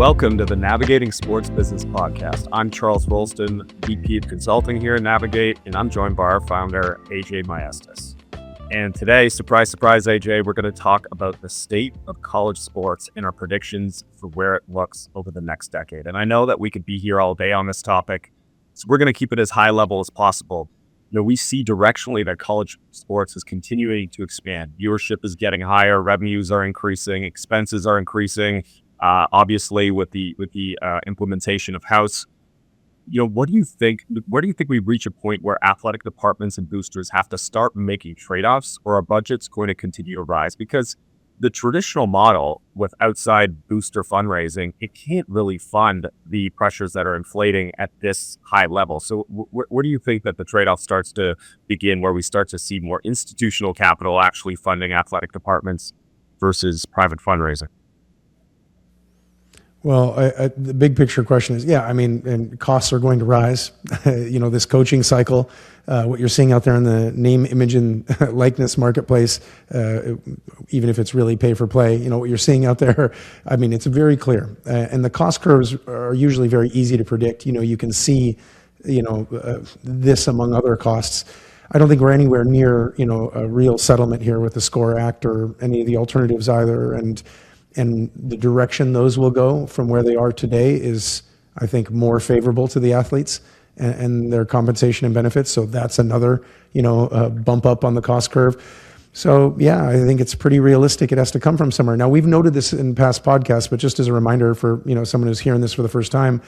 Welcome to the Navigating Sports Business Podcast. I'm Charles Rolston, VP of Consulting here at Navigate, and I'm joined by our founder, AJ Maestas. And today, surprise, surprise, AJ, we're going to talk about the state of college sports and our predictions for where it looks over the next decade. And I know that we could be here all day on this topic, so we're going to keep it as high level as possible. You know, we see directionally that college sports is continuing to expand. Viewership is getting higher, revenues are increasing, expenses are increasing. Obviously, with the implementation of House, you know, what do you think? Where do you think we reach a point where athletic departments and boosters have to start making trade-offs, or are budgets going to continue to rise? Because the traditional model with outside booster fundraising, it can't really fund the pressures that are inflating at this high level. So where do you think that the trade-off starts to begin, where we start to see more institutional capital actually funding athletic departments versus private fundraising? Well, the big picture question is, and costs are going to rise. This coaching cycle, what you're seeing out there in the name, image, and likeness marketplace, even if it's really pay for play, what you're seeing out there, it's very clear. And the cost curves are usually very easy to predict. You can see, this among other costs. I don't think we're anywhere near, a real settlement here with the SCORE Act or any of the alternatives either. And the direction those will go from where they are today is, I think, more favorable to the athletes and their compensation and benefits. So that's another, bump up on the cost curve. So yeah, I think it's pretty realistic. It has to come from somewhere. Now, we've noted this in past podcasts, but just as a reminder for, someone who's hearing this for the first time,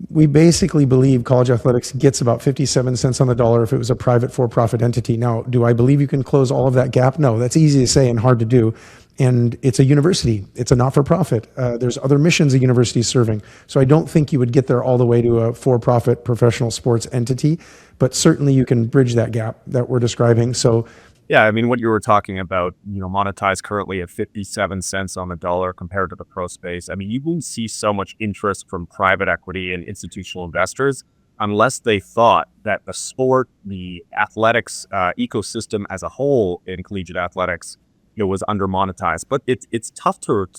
we basically believe college athletics gets about 57 cents on the dollar if it was a private for-profit entity. Now, do I believe you can close all of that gap? No, that's easy to say and hard to do. And it's a university. It's a not-for-profit. There's other missions a university is serving. So I don't think you would get there all the way to a for-profit professional sports entity, but certainly you can bridge that gap that we're describing. So yeah, what you were talking about, monetized currently at 57 cents on the dollar compared to the pro space. You won't see so much interest from private equity and institutional investors unless they thought that the sport, the athletics ecosystem as a whole in collegiate athletics, was under monetized. But it's tough to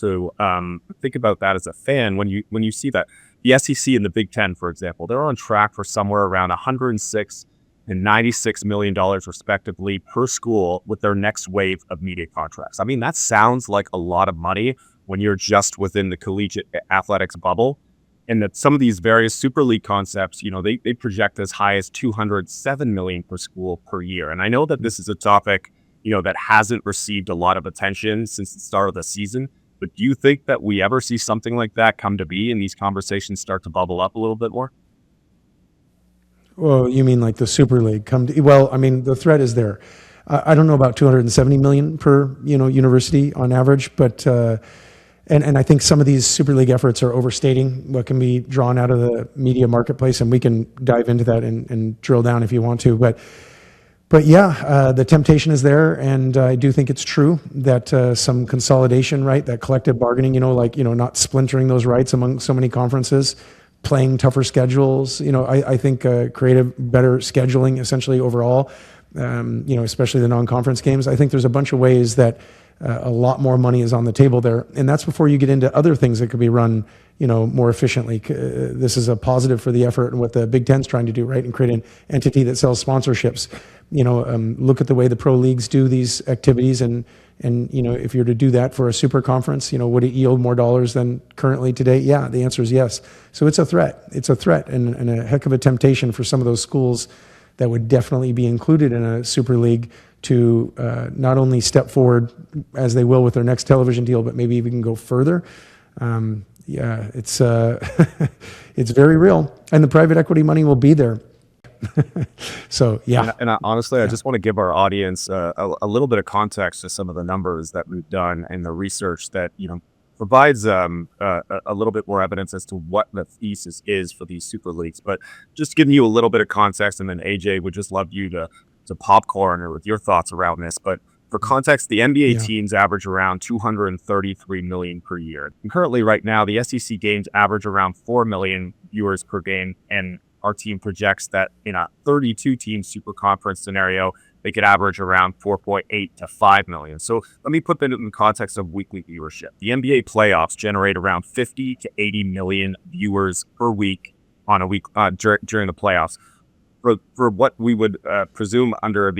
think about that as a fan when you see that the SEC and the Big Ten, for example, they're on track for somewhere around 106 and $96 million respectively per school with their next wave of media contracts. That sounds like a lot of money when you're just within the collegiate athletics bubble. And that some of these various Super League concepts, they project as high as $207 million per school per year. And I know that this is a topic, that hasn't received a lot of attention since the start of the season. But do you think that we ever see something like that come to be and these conversations start to bubble up a little bit more? Well, you mean like the Super League the threat is there. I don't know about 270 million per, university on average, but, and I think some of these Super League efforts are overstating what can be drawn out of the media marketplace, and we can dive into that and drill down if you want to. But yeah, the temptation is there, and I do think it's true that some consolidation, right, that collective bargaining, not splintering those rights among so many conferences, playing tougher schedules, I think creative, better scheduling essentially overall, especially the non-conference games. I think there's a bunch of ways that a lot more money is on the table there. And that's before you get into other things that could be run, more efficiently. This is a positive for the effort and what the Big Ten's trying to do, right? And create an entity that sells sponsorships. Look at the way the pro leagues do these activities, and if you're to do that for a super conference, would it yield more dollars than currently today? Yeah, the answer is yes. So it's a threat. It's a threat and a heck of a temptation for some of those schools that would definitely be included in a super league to not only step forward as they will with their next television deal, but maybe even go further. It's it's very real, and the private equity money will be there. So yeah, and honestly, I just want to give our audience a little bit of context to some of the numbers that we've done and the research that provides a little bit more evidence as to what the thesis is for these super leagues. But just giving you a little bit of context, and then AJ would just love you to popcorn or with your thoughts around this. But for context, the NBA teams average around 233 million per year. And currently, right now, the SEC games average around 4 million viewers per game, and our team projects that in a 32-team super conference scenario, they could average around 4.8 to 5 million. So let me put that in the context of weekly viewership. The NBA playoffs generate around 50 to 80 million viewers per week on a week during the playoffs. For what we would presume under a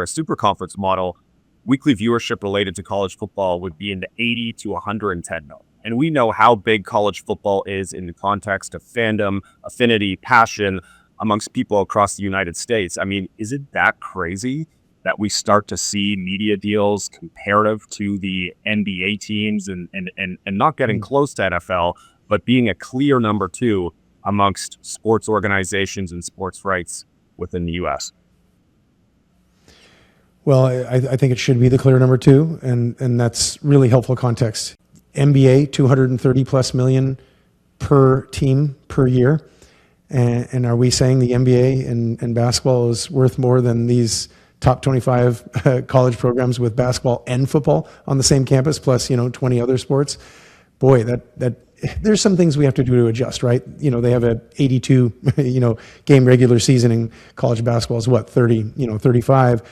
super conference model, weekly viewership related to college football would be in the 80 to 110 million. And we know how big college football is in the context of fandom, affinity, passion amongst people across the United States. I mean, is it that crazy that we start to see media deals comparative to the NBA teams and not getting close to NFL, but being a clear number two amongst sports organizations and sports rights within the U.S.? Well, I think it should be the clear number two, and that's really helpful context. NBA, 230 plus million per team per year. And are we saying the NBA and basketball is worth more than these top 25 college programs with basketball and football on the same campus, plus, 20 other sports? Boy, that there's some things we have to do to adjust, right? They have a 82, game regular season, in college basketball is what, 30, 35.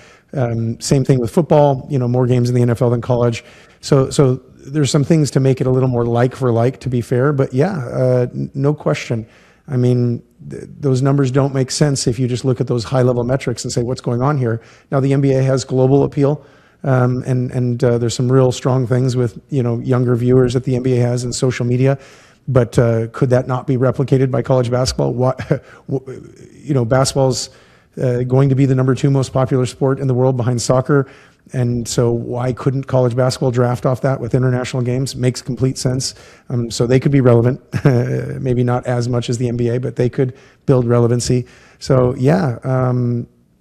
Same thing with football, more games in the NFL than college. So there's some things to make it a little more like for like, to be fair. But yeah, no question. I mean, those numbers don't make sense if you just look at those high level metrics and say, what's going on here? Now, the NBA has global appeal. And there's some real strong things with, younger viewers that the NBA has in social media. But could that not be replicated by college basketball? Basketball's going to be the number two most popular sport in the world behind soccer. And so why couldn't college basketball draft off that with international games? Makes complete sense. So they could be relevant, maybe not as much as the NBA, but they could build relevancy. So yeah,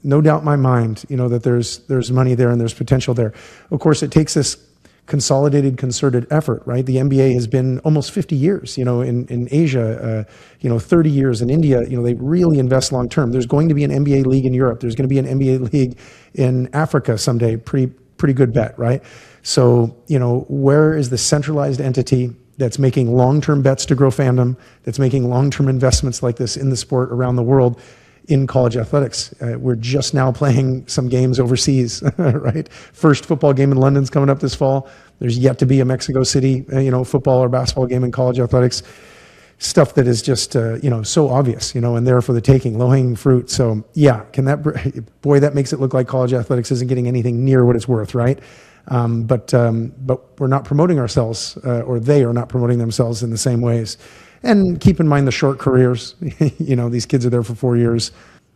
no doubt in my mind, that there's money there and there's potential there. Of course, it takes this consolidated, concerted effort, right? The NBA has been almost 50 years, in Asia, 30 years in India. They really invest long term. There's going to be an NBA league in Europe. There's going to be an NBA league in Africa someday. Pretty good bet, right? So, where is the centralized entity that's making long-term bets to grow fandom, that's making long-term investments like this in the sport around the world? In college athletics, we're just now playing some games overseas, right? First football game in London's coming up this fall. There's yet to be a Mexico City, football or basketball game in college athletics. Stuff that is just, so obvious, and there for the taking, low-hanging fruit. So yeah, that makes it look like college athletics isn't getting anything near what it's worth, right? But we're not promoting ourselves, or they are not promoting themselves in the same ways. And keep in mind the short careers. These kids are there for 4 years.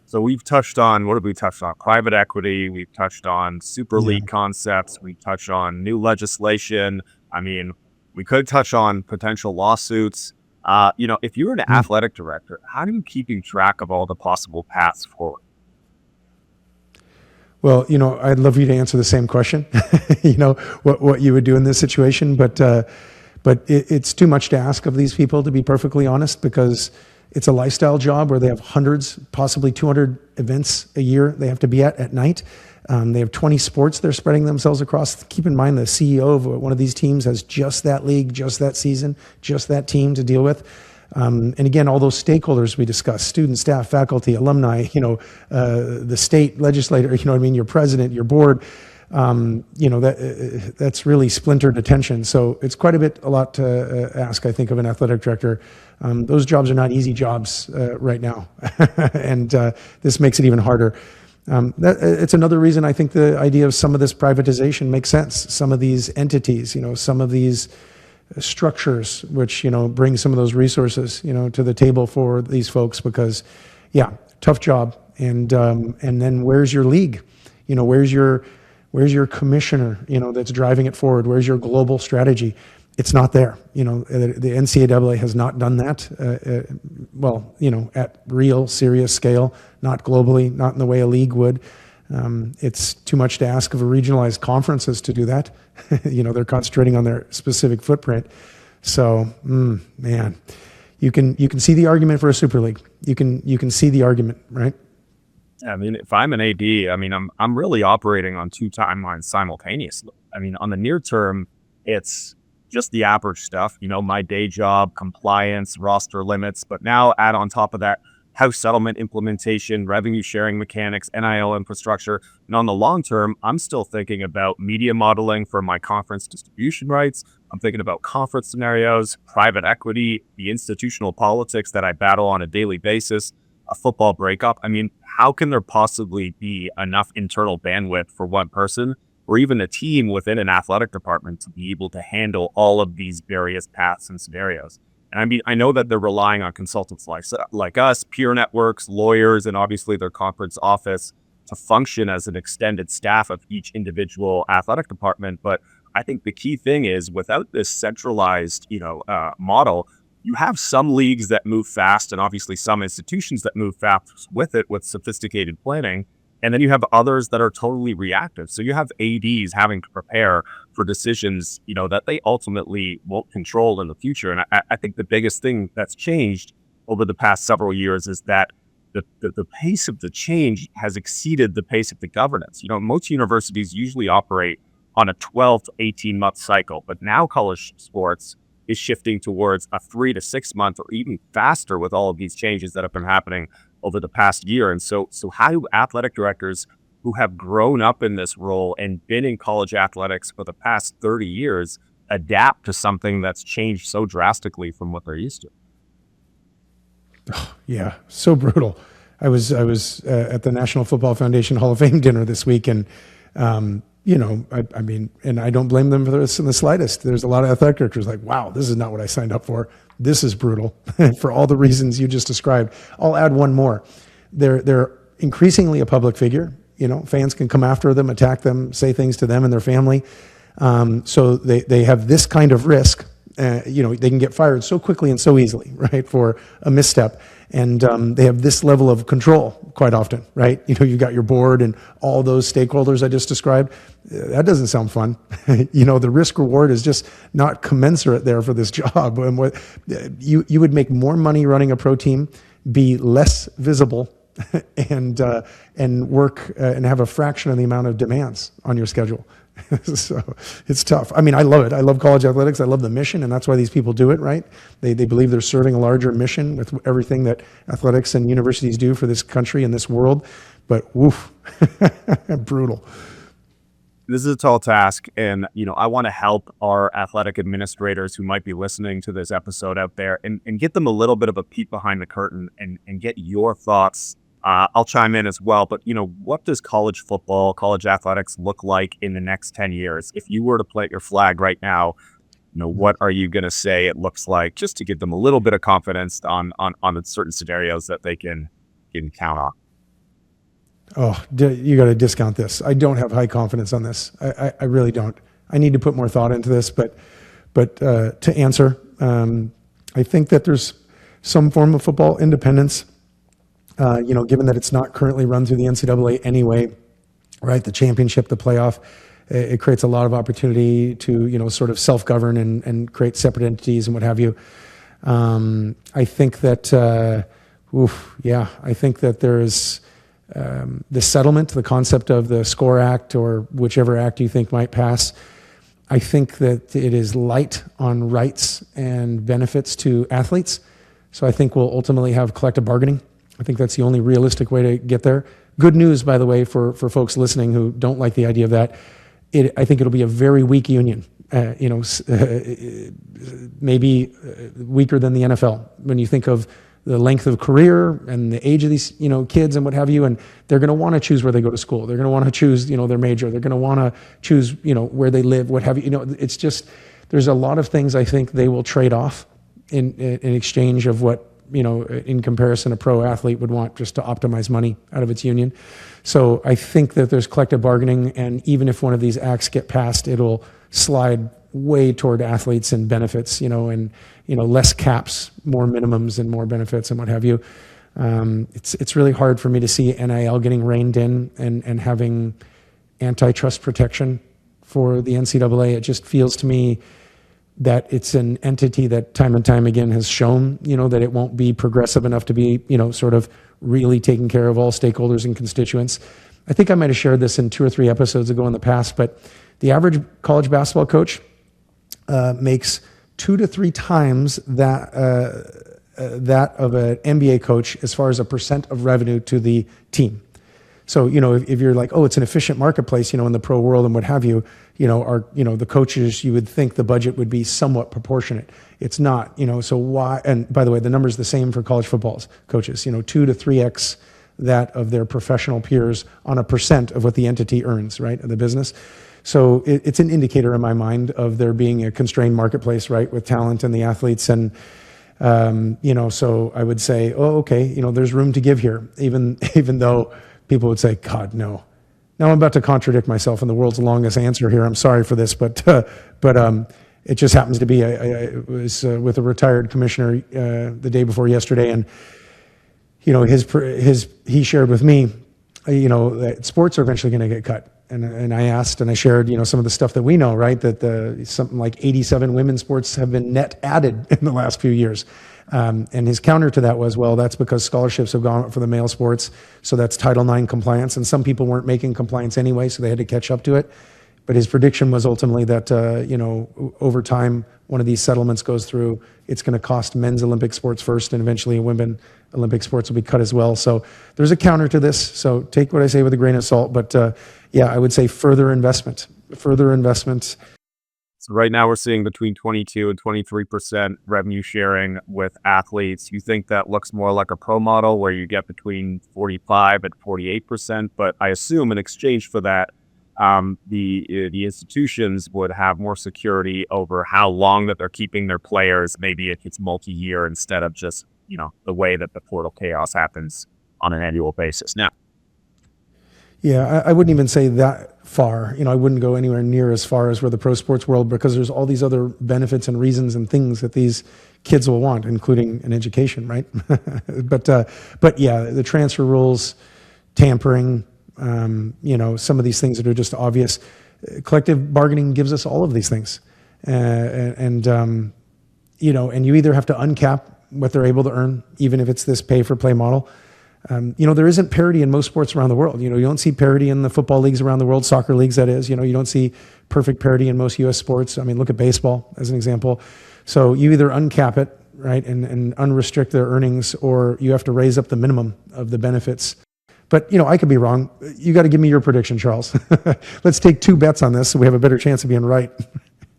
So we've touched on, what have we touched on? Private equity. We've touched on Super League concepts. We've touched on new legislation. I mean, we could touch on potential lawsuits. If you're an athletic director, how are you keeping track of all the possible paths forward? Well, I'd love you to answer the same question, what you would do in this situation. But it's too much to ask of these people, to be perfectly honest, because it's a lifestyle job where they have hundreds, possibly 200 events a year they have to be at night. They have 20 sports they're spreading themselves across. Keep in mind, the CEO of one of these teams has just that league, just that season, just that team to deal with. And again, all those stakeholders we discussed, students, staff, faculty, alumni, the state legislator, your president, your board. That's really splintered attention. So it's quite a lot to ask, I think, of an athletic director. Those jobs are not easy jobs right now. And this makes it even harder. It's another reason I think the idea of some of this privatization makes sense. Some of these entities, some of these structures, which, bring some of those resources, to the table for these folks, because, yeah, tough job. And then where's your league? Where's your commissioner, that's driving it forward? Where's your global strategy? It's not there. The NCAA has not done that, at real serious scale, not globally, not in the way a league would. It's too much to ask of a regionalized conferences to do that. They're concentrating on their specific footprint. So, man, you can see the argument for a super league. You can see the argument, right? I mean, if I'm an AD, I'm really operating on two timelines simultaneously. On the near term, it's just the average stuff, my day job, compliance, roster limits. But now add on top of that house settlement implementation, revenue sharing mechanics, NIL infrastructure. And on the long term, I'm still thinking about media modeling for my conference distribution rights. I'm thinking about conference scenarios, private equity, the institutional politics that I battle on a daily basis, a football breakup. I mean, how can there possibly be enough internal bandwidth for one person or even a team within an athletic department to be able to handle all of these various paths and scenarios? And I mean, I know that they're relying on consultants like us, peer networks, lawyers, and obviously their conference office to function as an extended staff of each individual athletic department. But I think the key thing is without this centralized, model, you have some leagues that move fast and obviously some institutions that move fast with it with sophisticated planning. And then you have others that are totally reactive. So you have ADs having to prepare for decisions, that they ultimately won't control in the future. And I think the biggest thing that's changed over the past several years is that the pace of the change has exceeded the pace of the governance. Most universities usually operate on a 12 to 18 month cycle, but now college sports is shifting towards a 3 to 6 month or even faster with all of these changes that have been happening over the past year. And so how do athletic directors who have grown up in this role and been in college athletics for the past 30 years adapt to something that's changed so drastically from what they're used to? Oh, yeah, so brutal. I was at the National Football Foundation Hall of Fame dinner this week, and I mean, and I don't blame them for this in the slightest. There's a lot of athletic directors like, wow, this is not what I signed up for. This is brutal for all the reasons you just described. I'll add one more. They're increasingly a public figure. Fans can come after them, attack them, say things to them and their family. So they have this kind of risk. They can get fired so quickly and so easily, right, for a misstep. And they have this level of control quite often, right? You've got your board and all those stakeholders I just described. That doesn't sound fun. The risk reward is just not commensurate there for this job. And what you would make more money running a pro team, be less visible, and work and have a fraction of the amount of demands on your schedule. So it's tough. I mean, I love it. I love college athletics. I love the mission, and that's why these people do it, right? They believe they're serving a larger mission with everything that athletics and universities do for this country and this world. But woof, brutal. This is a tall task, and I want to help our athletic administrators who might be listening to this episode out there and get them a little bit of a peek behind the curtain and get your thoughts. I'll chime in as well, but what does college football, college athletics look like in the next 10 years? If you were to plant your flag right now, what are you going to say it looks like, just to give them a little bit of confidence on certain scenarios that they can count on? Oh, you got to discount this. I don't have high confidence on this. I really don't. I need to put more thought into this, but to answer, I think that there's some form of football independence. Given that it's not currently run through the NCAA anyway, right? The championship, the playoff, it creates a lot of opportunity to, sort of self-govern and create separate entities and what have you. I think that, I think that there's the settlement, the concept of the SCORE Act or whichever act you think might pass. I think that it is light on rights and benefits to athletes. So I think we'll ultimately have collective bargaining. I think that's the only realistic way to get there. Good news, by the way, for folks listening who don't like the idea of that. I think it'll be a very weak union, maybe weaker than the NFL when you think of the length of career and the age of these, kids and what have you. And they're going to want to choose where they go to school. They're going to want to choose, their major. They're going to want to choose, where they live, what have you. It's just, there's a lot of things I think they will trade off in exchange of what, in comparison, a pro athlete would want just to optimize money out of its union. So I think that there's collective bargaining, and even if one of these acts get passed, it'll slide way toward athletes and benefits, and less caps, more minimums and more benefits and what have you. It's really hard for me to see NIL getting reined in and having antitrust protection for the NCAA. It just feels to me that it's an entity that time and time again has shown, that it won't be progressive enough to be, sort of really taking care of all stakeholders and constituents. I think I might have shared this in 2 or 3 episodes ago in the past, but the average college basketball coach makes 2 to 3 times that that of an NBA coach as far as a percent of revenue to the team. So, if you're like, oh, it's an efficient marketplace, in the pro world and what have you, the coaches, you would think the budget would be somewhat proportionate. It's not, so why? And by the way, the number's the same for college football's coaches, 2 to 3x that of their professional peers on a percent of what the entity earns, right, of the business. So it's an indicator in my mind of there being a constrained marketplace, right, with talent and the athletes. And, so I would say, oh, okay, there's room to give here, even though people would say, God, no. Now I'm about to contradict myself in the world's longest answer here. I'm sorry for this, but it just happens to be, I was with a retired commissioner the day before yesterday, and he shared with me, that sports are eventually going to get cut. And I asked and I shared, some of the stuff that we know, right? That something like 87 women's sports have been net added in the last few years. And his counter to that was, well, that's because scholarships have gone up for the male sports. So that's Title IX compliance. And some people weren't making compliance anyway, so they had to catch up to it. But his prediction was ultimately that, over time, one of these settlements goes through, it's going to cost men's Olympic sports first, and eventually women Olympic sports will be cut as well. So there's a counter to this. So take what I say with a grain of salt. But I would say further investment. So right now we're seeing between 22 and 23% revenue sharing with athletes. You think that looks more like a pro model where you get between 45 and 48%, but I assume in exchange for that, the institutions would have more security over how long that they're keeping their players. Maybe if it's multi-year instead of just, the way that the portal chaos happens on an annual basis. Now, yeah, I wouldn't even say that far. I wouldn't go anywhere near as far as where the pro sports world, because there's all these other benefits and reasons and things that these kids will want, including an education, right? but yeah, the transfer rules, tampering, some of these things that are just obvious. Collective bargaining gives us all of these things, and you either have to uncap what they're able to earn, even if it's this pay-for-play model. There isn't parity in most sports around the world. You don't see parity in the football leagues around the world, soccer leagues, that is. You don't see perfect parity in most U.S. sports. I mean, look at baseball as an example. So you either uncap it, right, and unrestrict their earnings, or you have to raise up the minimum of the benefits. But, I could be wrong. You got to give me your prediction, Charles. Let's take 2 bets on this so we have a better chance of being right.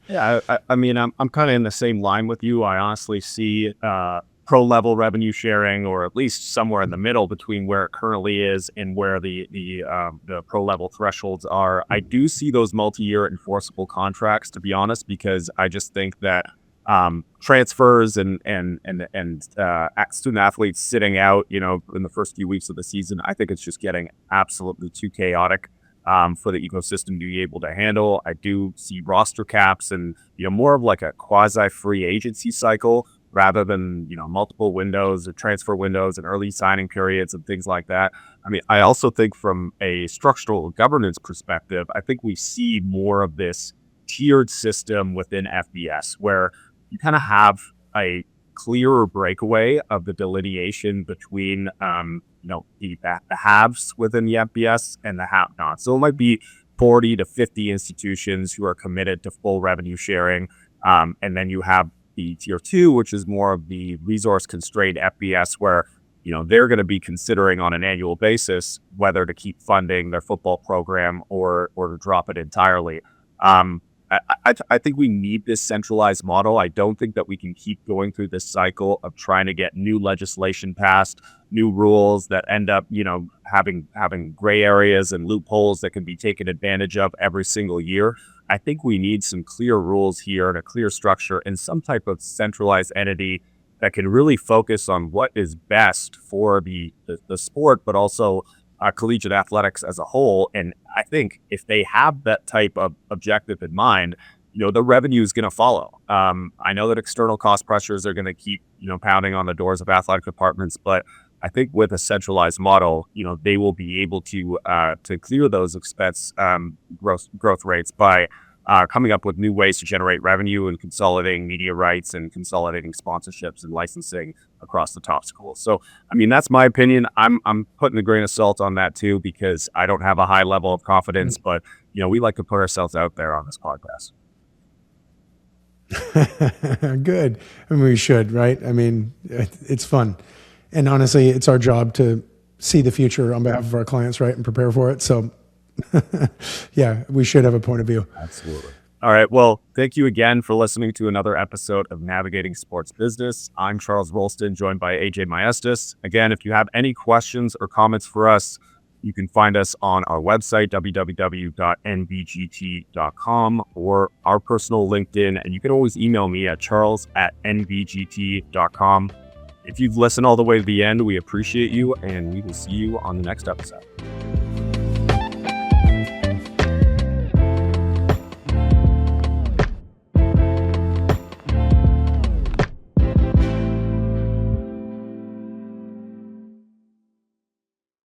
Yeah, I'm kind of in the same line with you. I honestly see pro level revenue sharing, or at least somewhere in the middle between where it currently is and where the pro level thresholds are. I do see those multi-year enforceable contracts, to be honest, because I just think that transfers and student athletes sitting out, in the first few weeks of the season, I think it's just getting absolutely too chaotic for the ecosystem to be able to handle. I do see roster caps and, more of like a quasi free agency cycle rather than, multiple windows or transfer windows and early signing periods and things like that. I mean, I also think from a structural governance perspective, I think we see more of this tiered system within FBS where you kind of have a clearer breakaway of the delineation between, the haves within the FBS and the have-nots. So it might be 40 to 50 institutions who are committed to full revenue sharing. And then you have the tier 2, which is more of the resource constrained FBS where, they're going to be considering on an annual basis whether to keep funding their football program or to drop it entirely. I think we need this centralized model. I don't think that we can keep going through this cycle of trying to get new legislation passed, new rules that end up, having gray areas and loopholes that can be taken advantage of every single year. I think we need some clear rules here and a clear structure and some type of centralized entity that can really focus on what is best for the sport, but also collegiate athletics as a whole. And I think if they have that type of objective in mind, the revenue is going to follow. I know that external cost pressures are going to keep, pounding on the doors of athletic departments, but I think with a centralized model, they will be able to clear those expense growth rates by coming up with new ways to generate revenue and consolidating media rights and consolidating sponsorships and licensing across the top schools. So, that's my opinion. I'm putting a grain of salt on that too, because I don't have a high level of confidence, but, we like to put ourselves out there on this podcast. Good. I mean, we should, right? I mean, it's fun. And honestly, it's our job to see the future on behalf of our clients, right? And prepare for it. So yeah, we should have a point of view. Absolutely. All right. Well, thank you again for listening to another episode of Navigating Sports Business. I'm Charles Rolston, joined by AJ Maestas. Again, if you have any questions or comments for us, you can find us on our website, www.nbgt.com, or our personal LinkedIn. And you can always email me at charles@nbgt.com. If you've listened all the way to the end, we appreciate you, and we will see you on the next episode.